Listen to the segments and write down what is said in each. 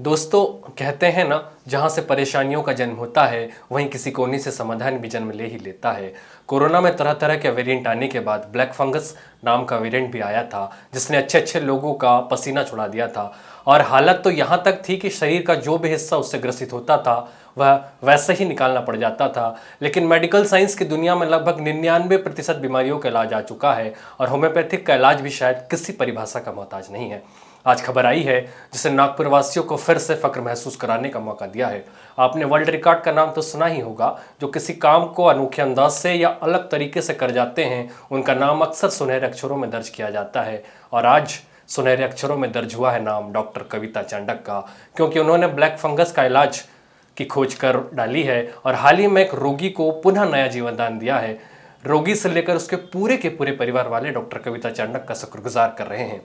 दोस्तों कहते हैं ना, जहाँ से परेशानियों का जन्म होता है वहीं किसी कोने से समाधान भी जन्म ले ही लेता है। कोरोना में तरह तरह के वेरिएंट आने के बाद ब्लैक फंगस नाम का वेरिएंट भी आया था, जिसने अच्छे अच्छे लोगों का पसीना छुड़ा दिया था। और हालत तो यहाँ तक थी कि शरीर का जो भी हिस्सा उससे ग्रसित होता था वह वैसे ही निकालना पड़ जाता था। लेकिन मेडिकल साइंस की दुनिया में लगभग 99% बीमारियों का इलाज आ चुका है और होम्योपैथिक का इलाज भी शायद किसी परिभाषा का मोहताज नहीं है। आज खबर आई है जिसे नागपुर वासियों को फिर से फक्र महसूस कराने का मौका दिया है। आपने वर्ल्ड रिकॉर्ड का नाम तो सुना ही होगा। जो किसी काम को अनोखे अंदाज से या अलग तरीके से कर जाते हैं, उनका नाम अक्सर सुनहरे अक्षरों में दर्ज किया जाता है। और आज सुनहरे अक्षरों में दर्ज हुआ है नाम डॉक्टर कविता चांडक का, क्योंकि उन्होंने ब्लैक फंगस का इलाज की खोज कर डाली है और हाल ही में एक रोगी को पुनः नया जीवन दान दिया है। रोगी से लेकर उसके पूरे के पूरे परिवार वाले डॉक्टर कविता चांडक का शुक्रगुजार कर रहे हैं।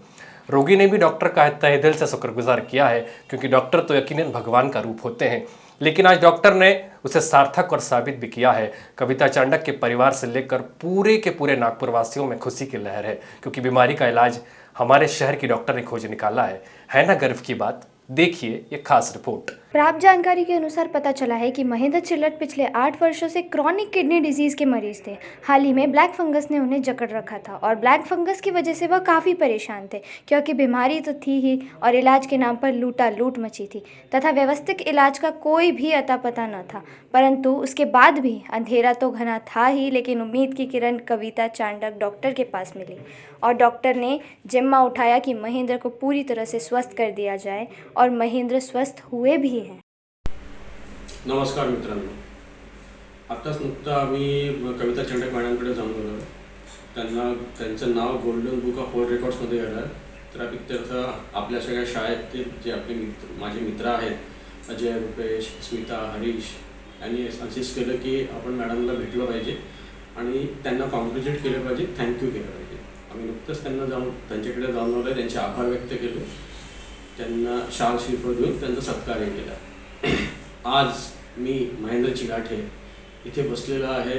रोगी ने भी डॉक्टर का तहे दिल से शुक्रगुजार किया है, क्योंकि डॉक्टर तो यकीनन भगवान का रूप होते हैं। लेकिन आज डॉक्टर ने उसे सार्थक और साबित भी किया है। कविता चांडक के परिवार से लेकर पूरे के पूरे नागपुर वासियों में खुशी की लहर है, क्योंकि बीमारी का इलाज हमारे शहर की डॉक्टर ने खोज निकाला है ना गर्व की बात। देखिए ये खास रिपोर्ट। प्राप्त जानकारी के अनुसार पता चला है कि महेंद्र चिल्लट पिछले 8 वर्षों से क्रॉनिक किडनी डिजीज के मरीज थे। हाल ही में ब्लैक फंगस ने उन्हें जकड़ रखा था और ब्लैक फंगस की वजह से वह काफ़ी परेशान थे, क्योंकि बीमारी तो थी ही और इलाज के नाम पर लूटा लूट मची थी तथा व्यवस्थित इलाज का कोई भी अता पता न था। परंतु उसके बाद भी अंधेरा तो घना था ही, लेकिन उम्मीद की किरण कविता चांडक डॉक्टर के पास मिली और डॉक्टर ने जिम्मा उठाया कि महेंद्र को पूरी तरह से स्वस्थ कर दिया जाए और महेंद्र स्वस्थ हुए भी हैं। नमस्कार मित्रांनो, आत्ताच नुकतं आम्ही कविता चांडक मॅडमकडे जाऊन गेलो. त्यांचं नाव गोल्डन बुक ऑफ वर्ल्ड रेकॉर्ड्समध्ये गेलं. तर इत्यर्थ आपल्या सगळ्या शाळेतील जे आपले माझे मित्र आहेत, अजय, रुपेश, स्मिता, हरीश यांनी असेच केलं की आपण मॅडमला भेटलं पाहिजे आणि त्यांना कॉन्ग्रॅच्युलेट केलं पाहिजे, थँक्यू केलं पाहिजे. आम्ही नुकतंच त्यांच्याकडे जाऊन आलो, त्यांचे आभार व्यक्त केले, त्यांना शाल श्रीफळ देऊन त्यांचा सत्कार केला. आज मी महेंद्र चिलाटे इथे बसलेला आहे,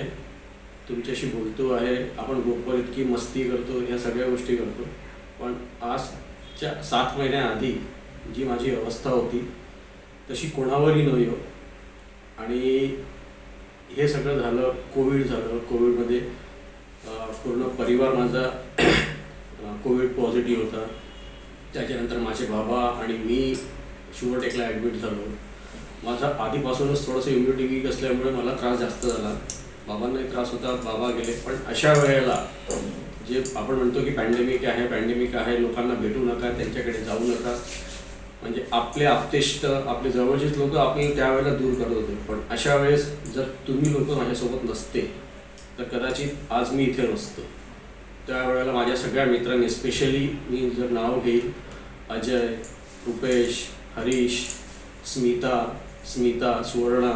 तुमच्याशी बोलतो आहे. आपण ग्रुपवर इतकी मस्ती करतो, ह्या सगळ्या गोष्टी करतो, पण आजच्या 7 महिन्याआधी जी माझी अवस्था होती तशी कोणावरही नव्हती हो. आणि हे सगळं झालं, कोविड झालं. कोविडमध्ये पूर्ण परिवार माझा कोविड पॉझिटिव्ह होता. त्याच्यानंतर माझे बाबा आणि मी शुगरटेकला ॲडमिट झालो. माझा आधीपासूनच थोडंसं इम्युनिटी वीक असल्यामुळे मला त्रास जास्त झाला. बाबांनाही त्रास होता, बाबा गेले. पण अशा वेळेला जे आपण म्हणतो की पॅन्डेमिक आहे, लोकांना भेटू नका, त्यांच्याकडे जाऊ नका, म्हणजे आपले आप्तेष्ट, आपले जवळचेच लोक आपल्याला त्यावेळेला दूर करत होते. पण अशा वेळेस जर तुम्ही लोक माझ्यासोबत नसते तर कदाचित आज मी इथे नसतो. त्यावेळेला माझ्या सगळ्या मित्रांनी, स्पेशली मी जर नाव घेईल, अजय, रुपेश, हरीश, स्मिता, सुवर्णा,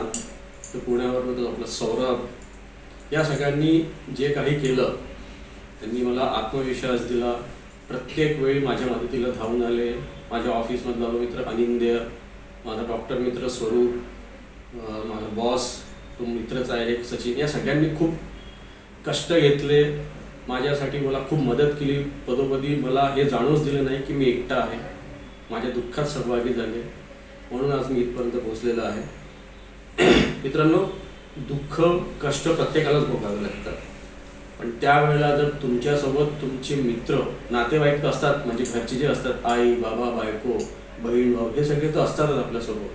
तर पुण्यावरून आपलं सौरभ, या सगळ्यांनी जे काही केलं त्यांनी मला आत्मविश्वास दिला. प्रत्येक वेळी माझ्या मदतीला धावून आले. माझ्या ऑफिसमधला मित्र अनिंद्य, माझा डॉक्टर मित्र स्वरूप, माझा बॉस तो मित्रच आहे सचिन, या सगळ्यांनी खूप कष्ट घेतले माझ्यासाठी, मला खूप मदत केली. पदोपदी मला हे जाणूच दिलं नाही की मी एकटा आहे, माझ्या दुःखात सहभागी झाले, म्हणून आज मी इथपर्यंत पोहोचलेलो आहे. मित्रांनो, दुःख, कष्ट प्रत्येकालाच भोगावे लागतात, पण त्यावेळेला जर तुमच्यासोबत तुमचे मित्र, नातेवाईक असतात, म्हणजे घरचे जे असतात, आई, बाबा, बायको, बहीण, भाऊ, हे सगळे तर असतातच आपल्यासोबत,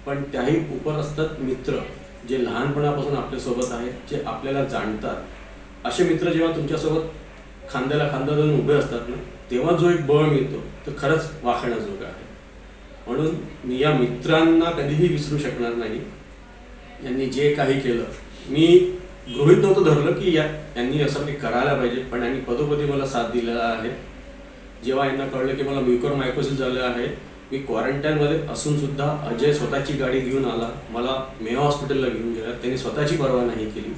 पण त्याही उपर असतात मित्र, जे लहानपणापासून आपल्यासोबत आहेत, जे आपल्याला जाणतात. असे मित्र जेव्हा तुमच्यासोबत खांद्याला खांदा देऊन उभे असतात ना, तेव्हा जो एक बळ मिळतो तो खरंच वाखाणण्याजोगा आहे. म्हणून मी या मित्रांना कधीही विसरू शकणार नाही. यांनी जे काही केलं, मी गृहीत नव्हतं धरलं की यांनी असं काही करायला पाहिजे, पण यांनी पदोपदी मला साथ दिलेला आहे. जेव्हा यांना कळलं की मला म्युकरमायकोसिस झालं आहे, मी क्वारंटाईनमध्ये असूनसुद्धा अजय स्वतःची गाडी घेऊन आला, मला मेयो हॉस्पिटलला घेऊन गेला. त्यांनी स्वतःची पर्वा नाही केली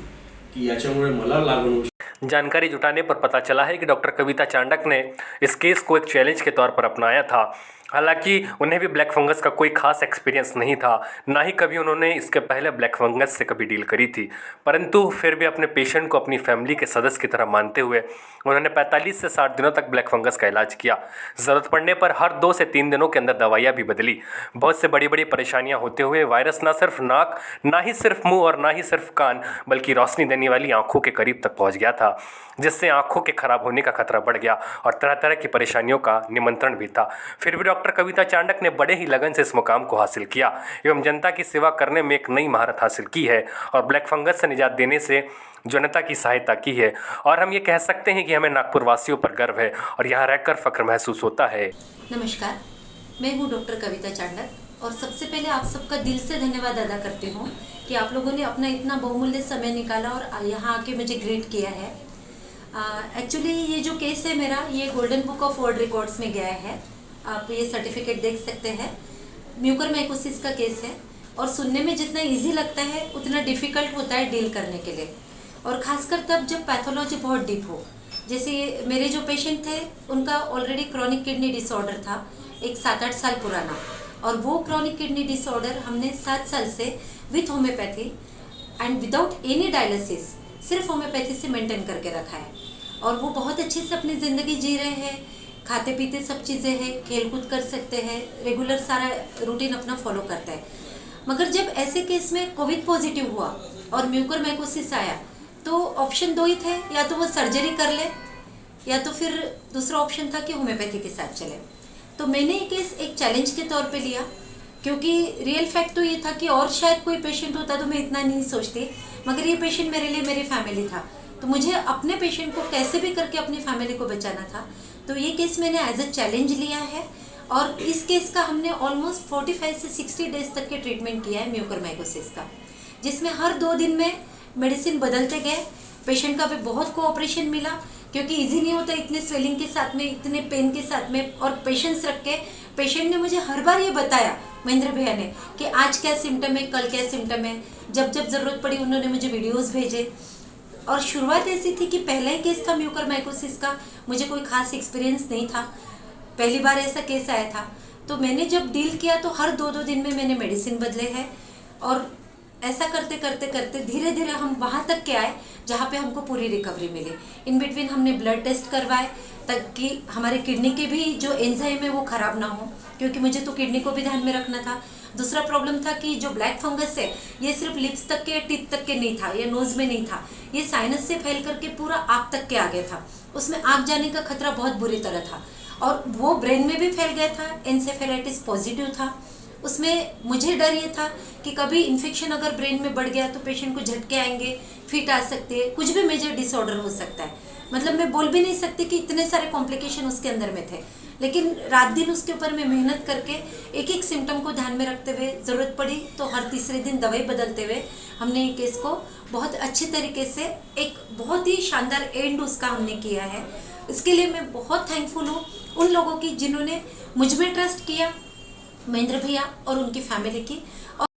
की याच्यामुळे मला लागून. जानकारी जुटाने पर पता चला है कि डॉक्टर कविता चांडक ने इस केस को एक चैलेंज के तौर पर अपनाया था। हालांकि उन्हें भी ब्लैक फंगस का कोई खास एक्सपीरियंस नहीं था, ना ही कभी उन्होंने इसके पहले ब्लैक फंगस से कभी डील करी थी। परंतु फिर भी अपने पेशेंट को अपनी फैमिली के सदस्य की तरह मानते हुए उन्होंने 45 से 60 दिनों तक ब्लैक फंगस का इलाज किया। ज़रूरत पड़ने पर हर 2 से 3 दिनों के अंदर दवाइयाँ भी बदली। बहुत से बड़ी बड़ी परेशानियाँ होते हुए वायरस ना सिर्फ नाक, ना ही सिर्फ मुंह और ना ही सिर्फ कान, बल्कि रोशनी देने वाली आंखों के करीब तक पहुँच गया था, जिससे आंखों के खराब होने का खतरा बढ़ गया और तरह तरह की परेशानियों का निमंत्रण भी था। फिर भी डॉक्टर कविता चांडक ने बड़े ही लगन से इस मुकाम को हासिल किया एवं जनता की सेवा करने में एक नई महारत हासिल की है और ब्लैक फंगस से निजात देने से जनता की सहायता की है। और हम ये कह सकते हैं कि हमें नागपुर वासियों पर गर्व है और यहाँ रहकर फख्र महसूस होता है। नमस्कार, मैं हूँ डॉक्टर कविता चांडक और सबसे पहले आप सबका दिल से धन्यवाद अदा करती हूँ कि आप लोगों ने अपना इतना बहुमूल्य समय निकाला और यहाँ आके मुझे ग्रीट किया है। एक्चुअली ये जो केस है मेरा, ये golden book of world records में गया है। आप ये सर्टिफिकेट देख सकते हैं। म्यूकरमाइकोसिस का केस है और सुनने में जितना इजी लगता है उतना डिफ़िकल्ट होता है डील करने के लिए, और ख़ासकर तब जब पैथोलॉजी बहुत डीप हो। जैसे मेरे जो पेशेंट थे उनका ऑलरेडी क्रॉनिक किडनी डिसऑर्डर था, एक 7-8 साल पुराना, और वो क्रॉनिक किडनी डिसऑर्डर हमने 7 साल से with homeopathy and without any dialysis सिर्फ होम्योपैथी से मेंटेन करके रखा है। और वो बहुत अच्छे से अपनी ज़िंदगी जी रहे हैं, खाते पीते सब चीज़ें हैं, खेल कूद कर सकते हैं, रेगुलर सारा रूटीन अपना फॉलो करते हैं। मगर जब ऐसे केस में कोविड पॉजिटिव हुआ और म्यूकरमाइकोसिस आया तो ऑप्शन 2 ही थे, या तो वो सर्जरी कर ले या तो फिर दूसरा ऑप्शन था कि होम्योपैथी के साथ चले। तो मैंने ये केस एक चैलेंज के तौर पे लिया, क्योंकि रियल फैक्ट तो ये था कि और शायद कोई पेशेंट होता तो मैं इतना नहीं सोचती, मगर ये पेशेंट मेरे लिए मेरी फैमिली था, तो मुझे अपने पेशेंट को कैसे भी करके अपनी फैमिली को बचाना था। तो ये केस मैंने एज अ चैलेंज लिया है और इस केस का हमने ऑलमोस्ट 45 से 60 डेज तक के ट्रीटमेंट किया है म्यूकरमाइकोसिस का, जिसमें हर 2 दिन में मेडिसिन बदलते गए। पेशेंट का भी बहुत कोऑपरेशन मिला, क्योंकि इजी नहीं होता इतने स्वेलिंग के साथ में, इतने पेन के साथ में, और पेशेंस रख के पेशेंट ने मुझे हर बार ये बताया, महेंद्र भैया ने, कि आज क्या सिम्टम है, कल क्या सिम्टम है। जब जब ज़रूरत पड़ी उन्होंने मुझे वीडियोस भेजे। और शुरुआत ऐसी थी कि पहला ही केस था म्यूकरमाइकोसिस का, मुझे कोई खास एक्सपीरियंस नहीं था, पहली बार ऐसा केस आया था। तो मैंने जब डील किया तो हर 2-2 दिन में मैंने मेडिसिन बदले हैं, और ऐसा करते करते करते धीरे धीरे हम वहाँ तक के आए जहाँ पे हमको पूरी रिकवरी मिली। इन बिटवीन हमने ब्लड टेस्ट करवाए ताकि हमारे किडनी के भी जो एंजाइम है वो ख़राब ना हो, क्योंकि मुझे तो किडनी को भी ध्यान में रखना था। दूसरा प्रॉब्लम था कि जो ब्लैक फंगस है ये सिर्फ लिप्स तक के, टीथ तक के नहीं था, या नोज़ में नहीं था, ये साइनस से फैल करके पूरा आँख तक के आ गया था। उसमें आँख जाने का खतरा बहुत बुरी तरह था, और वो ब्रेन में भी फैल गया था, एन्सेफेलाइटिस पॉजिटिव था। उसमें मुझे डर ये था कि कभी इन्फेक्शन अगर ब्रेन में बढ़ गया तो पेशेंट को झटके आएंगे, फिट आ सकते हैं, कुछ भी मेजर डिसऑर्डर हो सकता है। मतलब मैं बोल भी नहीं सकती कि इतने सारे कॉम्प्लिकेशन उसके अंदर में थे, लेकिन रात दिन उसके ऊपर मैं मेहनत करके एक एक सिम्टम को ध्यान में रखते हुए, ज़रूरत पड़ी तो हर तीसरे दिन दवाई बदलते हुए हमने ये केस को बहुत अच्छी तरीके से एक बहुत ही शानदार एंड उसका हमने किया है। इसके लिए मैं बहुत थैंकफुल हूँ उन लोगों की जिन्होंने मुझ में ट्रस्ट किया, महेंद्र भैया और उनकी फैमिली की।